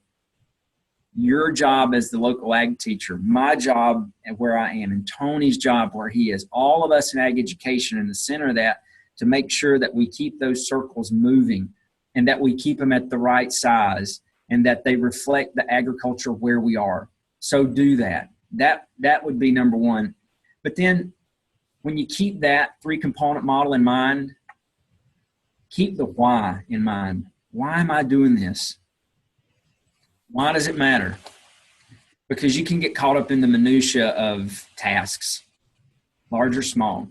your job as the local ag teacher, my job at where I am, and Tony's job where he is, all of us in ag education in the center of that, to make sure that we keep those circles moving and that we keep them at the right size and that they reflect the agriculture where we are. So do that. That would be number one. But then when you keep that 3-component model in mind, keep the why in mind. Why am I doing this? Why does it matter? Because you can get caught up in the minutia of tasks, large or small.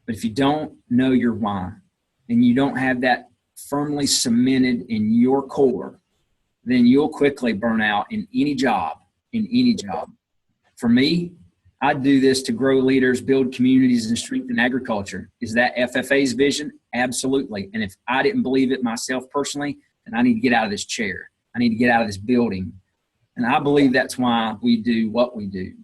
But if you don't know your why and you don't have that firmly cemented in your core, then you'll quickly burn out in any job. For me, I do this to grow leaders, build communities, and strengthen agriculture. Is that FFA's vision? Absolutely. And if I didn't believe it myself personally, then I need to get out of this chair. I need to get out of this building. And I believe that's why we do what we do.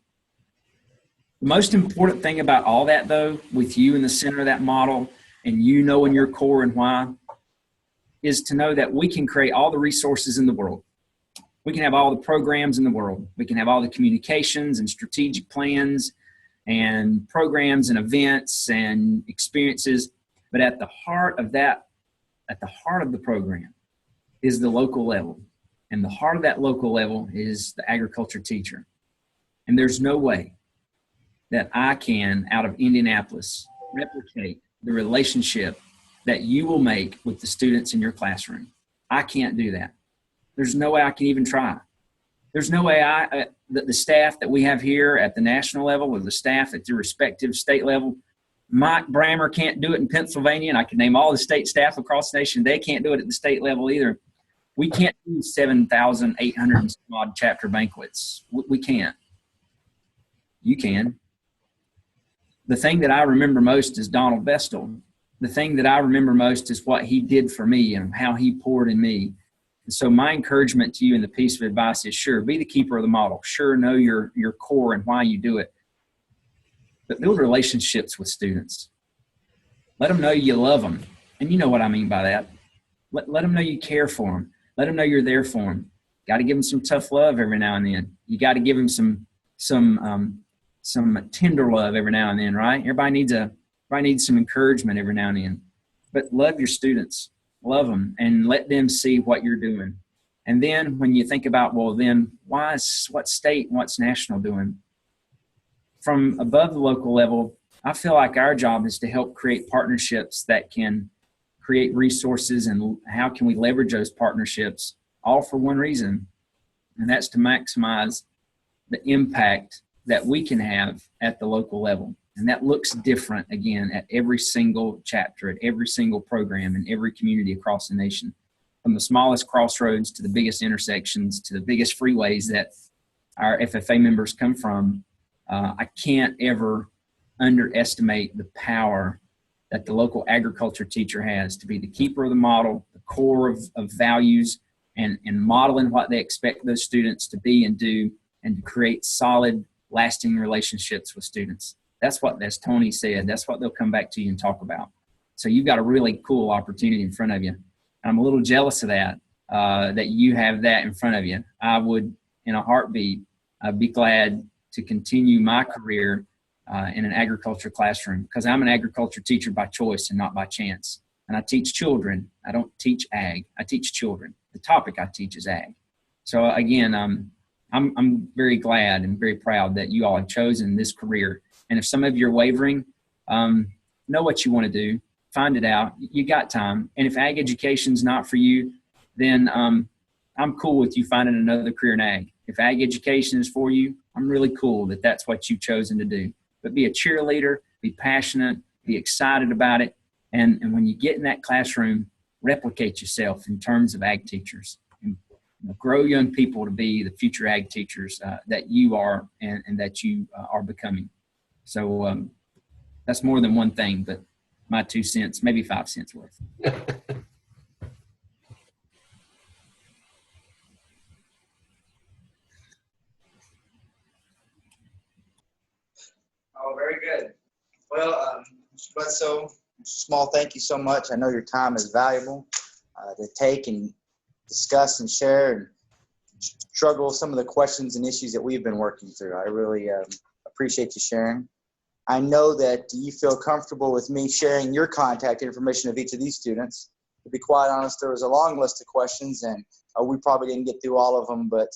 The most important thing about all that, though, with you in the center of that model and you knowing your core and why, is to know that we can create all the resources in the world. We can have all the programs in the world. We can have all the communications and strategic plans and programs and events and experiences. But at the heart of that, at the heart of the program is the local level. And the heart of that local level is the agriculture teacher. And there's no way that I can, out of Indianapolis, replicate the relationship that you will make with the students in your classroom. I can't do that. There's no way I can even try. There's no way the staff that we have here at the national level or the staff at the respective state level, Mike Brammer can't do it in Pennsylvania, and I can name all the state staff across the nation. They can't do it at the state level either. We can't do 7,800 some odd chapter banquets. We can't. You can. The thing that I remember most is Donald Vestal. The thing that I remember most is what he did for me and how he poured in me. And so my encouragement to you in the piece of advice is, sure, be the keeper of the model. Sure, know your core and why you do it. But build relationships with students. Let them know you love them. And you know what I mean by that. Let them know you care for them. Let them know you're there for them. Got to give them some tough love every now and then. You got to give them some tender love every now and then, right? Everybody needs some encouragement every now and then. But love your students. Love them and let them see what you're doing. And then when you think about, well, then what state and what's national doing? From above the local level, I feel like our job is to help create partnerships that can create resources, and how can we leverage those partnerships, all for one reason, and that's to maximize the impact that we can have at the local level. And that looks different, again, at every single chapter, at every single program, in every community across the nation. From the smallest crossroads to the biggest intersections to the biggest freeways that our FFA members come from, I can't ever underestimate the power that the local agriculture teacher has to be the keeper of the model, the core of values, and modeling what they expect those students to be and do, and to create solid, lasting relationships with students. That's what, as Tony said, that's what they'll come back to you and talk about. So you've got a really cool opportunity in front of you. I'm a little jealous of that, that you have that in front of you. I would, in a heartbeat, be glad to continue my career in an agriculture classroom, because I'm an agriculture teacher by choice and not by chance. And I teach children. I don't teach ag. I teach children. The topic I teach is ag. So again, I'm very glad and very proud that you all have chosen this career. And if some of you are wavering, know what you want to do. Find it out. You got time. And if ag education is not for you, then I'm cool with you finding another career in ag. If ag education is for you, I'm really cool that that's what you've chosen to do. But be a cheerleader, be passionate, be excited about it. And when you get in that classroom, replicate yourself in terms of ag teachers. And grow young people to be the future ag teachers that you are and that you are becoming. So that's more than one thing, but my 2 cents, maybe 5 cents worth. Oh, very good. Well, Mr. Bledsoe, Mr. Small, thank you so much. I know your time is valuable to take and discuss and share and struggle some of the questions and issues that we've been working through. I really appreciate you sharing. I know that you feel comfortable with me sharing your contact information of each of these students. To be quite honest, there was a long list of questions, and we probably didn't get through all of them, but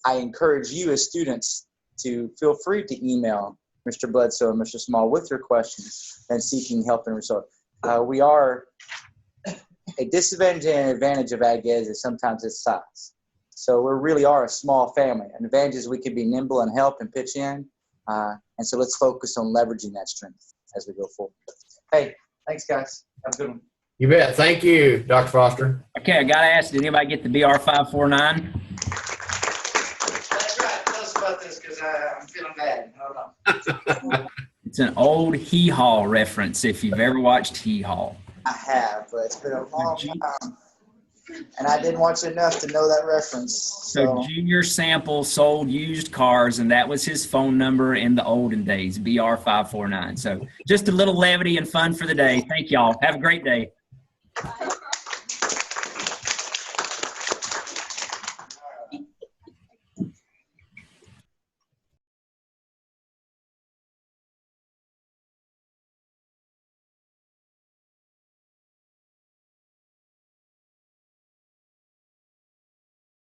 I encourage you as students to feel free to email Mr. Bledsoe and Mr. Small with your questions and seeking help and resource. We are a disadvantage and advantage of ag ed is sometimes its size. So we really are a small family. An advantage is we can be nimble and help and pitch in. And so let's focus on leveraging that strength as we go forward. Hey, thanks, guys. Have a good one. You bet. Thank you, Dr. Foster. Okay, I got to ask, did anybody get the BR549? That's right. Tell us about this because I'm feeling bad. Hold on. It's an old Hee Haw reference if you've ever watched Hee Haw. I have, but it's been a long time. And I didn't watch enough to know that reference. So Junior Sample sold used cars, and that was his phone number in the olden days, BR549. So just a little levity and fun for the day. Thank y'all. Have a great day.